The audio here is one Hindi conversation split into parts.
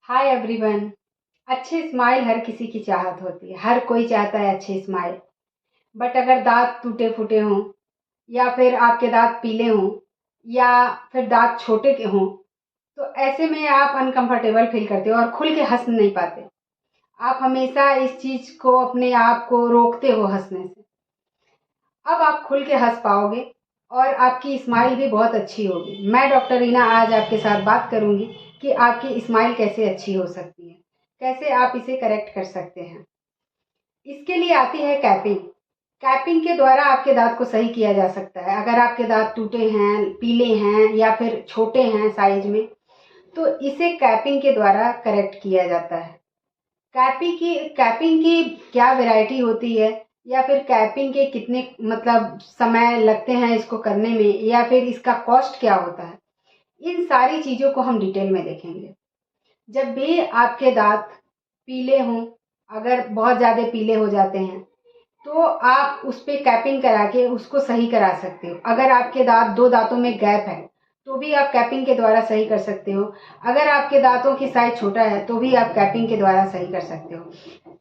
Hi everyone. अच्छे स्माइल हर किसी की चाहत होती है, हर कोई चाहता है अच्छे स्माइल। बट अगर दांत टूटे फूटे हों या फिर आपके दांत पीले हों या फिर दांत छोटे के हों, तो ऐसे में आप अनकंफर्टेबल फील करते हो और खुल के हंस नहीं पाते। आप हमेशा इस चीज़ को अपने आप को रोकते हो हंसने से। अब आप खुल के हंस पाओगे और आपकी स्माइल भी बहुत अच्छी होगी। मैं डॉक्टर रीना आज आपके साथ बात करूंगी कि आपकी स्माइल कैसे अच्छी हो सकती है, कैसे आप इसे करेक्ट कर सकते हैं। इसके लिए आती है कैपिंग। कैपिंग के द्वारा आपके दांत को सही किया जा सकता है। अगर आपके दांत टूटे हैं, पीले हैं या फिर छोटे हैं साइज में, तो इसे कैपिंग के द्वारा करेक्ट किया जाता है। कैपिंग की क्या वैरायटी होती है या फिर कैपिंग के कितने समय लगते हैं इसको करने में, या फिर इसका कॉस्ट क्या होता है, इन सारी चीज़ों को हम डिटेल में देखेंगे। जब भी आपके दांत पीले हों, अगर बहुत ज़्यादा पीले हो जाते हैं, तो आप उस पे कैपिंग करा के उसको सही करा सकते हो। अगर आपके दांत दो दांतों में गैप है तो भी आप कैपिंग के द्वारा सही कर सकते हो। अगर आपके दांतों की साइज छोटा है तो भी आप कैपिंग के द्वारा सही कर सकते हो।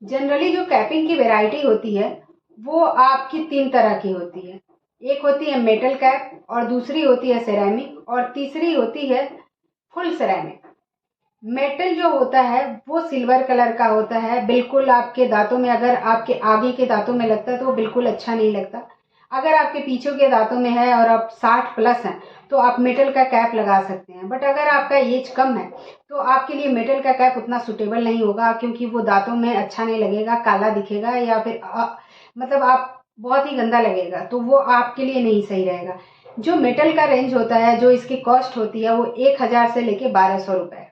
जनरली जो कैपिंग की वैरायटी होती है वो आपकी तीन तरह की होती है। एक होती है मेटल कैप, और दूसरी होती है सेरेमिक, और तीसरी होती है फुल सेरेमिक। मेटल जो होता है वो सिल्वर कलर का होता है। बिल्कुल आपके दांतों में, अगर आपके आगे के दांतों में लगता है तो वो बिल्कुल अच्छा नहीं लगता। अगर आपके पीछे के दांतों में है और आप 60 प्लस हैं तो आप मेटल का कैप लगा सकते हैं। बट अगर आपका एज कम है तो आपके लिए मेटल का कैप उतना सुटेबल नहीं होगा, क्योंकि वो दांतों में अच्छा नहीं लगेगा, काला दिखेगा, या फिर आप बहुत ही गंदा लगेगा, तो वो आपके लिए नहीं सही रहेगा। जो मेटल का रेंज होता है, जो इसकी कॉस्ट होती है, वो 1000 से लेके 1200 रुपए।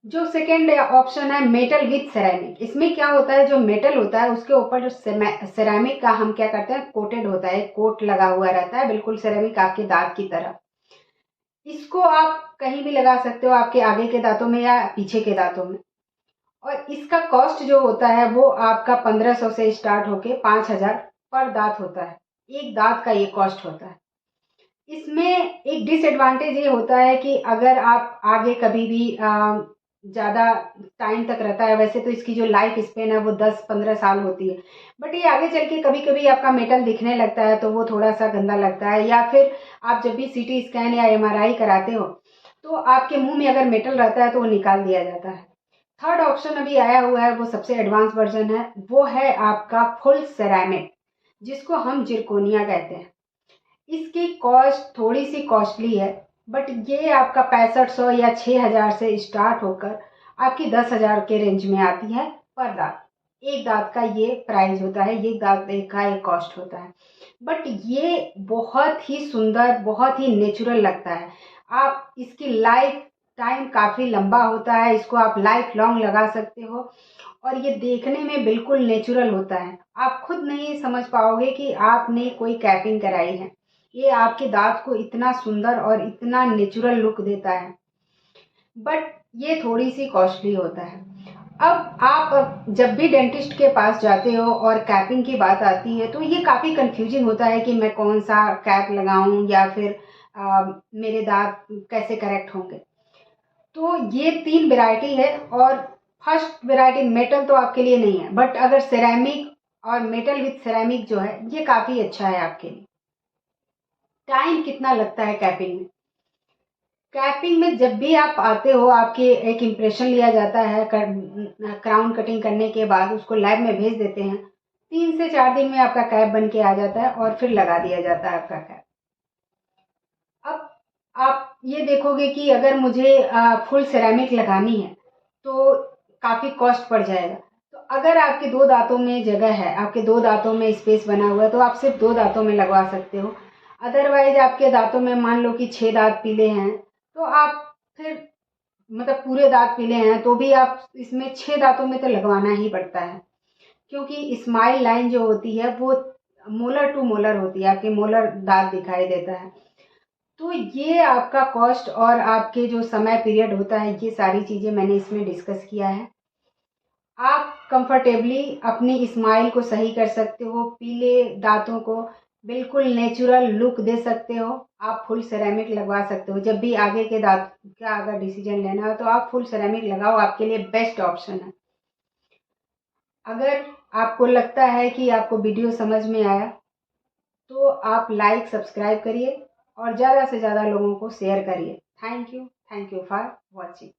जो सेकेंड ऑप्शन है मेटल विथ सेरेमिक, इसमें क्या होता है, जो मेटल होता है उसके ऊपर जो सेरेमिक का हम क्या करते हैं, कोटेड होता है, कोट लगा हुआ रहता है, बिल्कुल सेरेमिक आपके दांत की तरह। इसको आप कहीं भी लगा सकते हो, आपके आगे के दांतों में या पीछे के दांतों में। और इसका कॉस्ट जो होता है वो आपका 1500 से स्टार्ट होके 5000 पर दांत होता है। एक दांत का ये कॉस्ट होता है। इसमें एक डिसएडवांटेज ये होता है कि अगर आप आगे कभी भी ज़्यादा टाइम तक रहता है, वैसे तो इसकी जो लाइफ स्पेन है वो 10-15 साल होती है, बट ये आगे चल के कभी कभी आपका मेटल दिखने लगता है तो वो थोड़ा सा गंदा लगता है। या फिर आप जब भी सीटी स्कैन या एमआरआई कराते हो तो आपके मुंह में अगर मेटल रहता है तो वो निकाल दिया जाता है। थर्ड ऑप्शन अभी आया हुआ है, वो सबसे एडवांस वर्जन है, वो है आपका फुल सेरामिक, जिसको हम जिरकोनिया कहते हैं। इसकी कॉस्ट थोड़ी सी कॉस्टली है, बट ये आपका 6500 या 6000 से स्टार्ट होकर आपकी 10,000 के रेंज में आती है पर दांत। एक दांत का ये प्राइस होता है, एक दांत का एक कॉस्ट होता है। बट ये बहुत ही सुंदर, बहुत ही नेचुरल लगता है। आप इसकी लाइफ टाइम काफ़ी लंबा होता है, इसको आप लाइफ लॉन्ग लगा सकते हो, और ये देखने में बिल्कुल नेचुरल होता है। आप खुद नहीं समझ पाओगे कि आपने कोई कैपिंग कराई है। ये आपके दांत को इतना सुंदर और इतना नेचुरल लुक देता है, बट ये थोड़ी सी कॉस्टली होता है। अब आप जब भी डेंटिस्ट के पास जाते हो और कैपिंग की बात आती है तो ये काफ़ी कंफ्यूजिंग होता है कि मैं कौन सा कैप लगाऊं या फिर मेरे दांत कैसे करेक्ट होंगे। तो ये तीन वैरायटी है, और फर्स्ट वैरायटी मेटल तो आपके लिए नहीं है, बट अगर सेरेमिक और मेटल विथ सेरेमिक जो है ये काफ़ी अच्छा है आपके लिए। टाइम कितना लगता है कैपिंग में? कैपिंग में जब भी आप आते हो आपके एक इम्प्रेशन लिया जाता है, क्राउन कटिंग करने के बाद उसको लैब में भेज देते हैं। 3 से 4 दिन में आपका कैप बन के आ जाता है और फिर लगा दिया जाता है आपका कैप। अब आप ये देखोगे कि अगर मुझे फुल सेरेमिक लगानी है तो काफ़ी कॉस्ट पड़ जाएगा। तो अगर आपके दो दांतों में जगह है, आपके दो दांतों में स्पेस बना हुआ है, तो आप सिर्फ दो दांतों में लगवा सकते हो। अदरवाइज आपके दांतों में मान लो कि 6 दांत पीले हैं, तो आप फिर पूरे दांत पीले हैं तो भी आप इसमें 6 दांतों में तो लगवाना ही पड़ता है, क्योंकि स्माइल लाइन जो होती है वो मोलर टू मोलर होती है, आपके मोलर दांत दिखाई देता है। तो ये आपका कॉस्ट और आपके जो समय पीरियड होता है, ये सारी चीज़ें मैंने इसमें डिस्कस किया है। आप कंफर्टेबली अपनी स्माइल को सही कर सकते हो, पीले दांतों को बिल्कुल नेचुरल लुक दे सकते हो। आप फुल सेरेमिक लगवा सकते हो। जब भी आगे के दांत का अगर डिसीजन लेना हो तो आप फुल सेरेमिक लगाओ, आपके लिए बेस्ट ऑप्शन है। अगर आपको लगता है कि आपको वीडियो समझ में आया तो आप लाइक सब्सक्राइब करिए और ज़्यादा से ज़्यादा लोगों को शेयर करिए। Thank you for watching.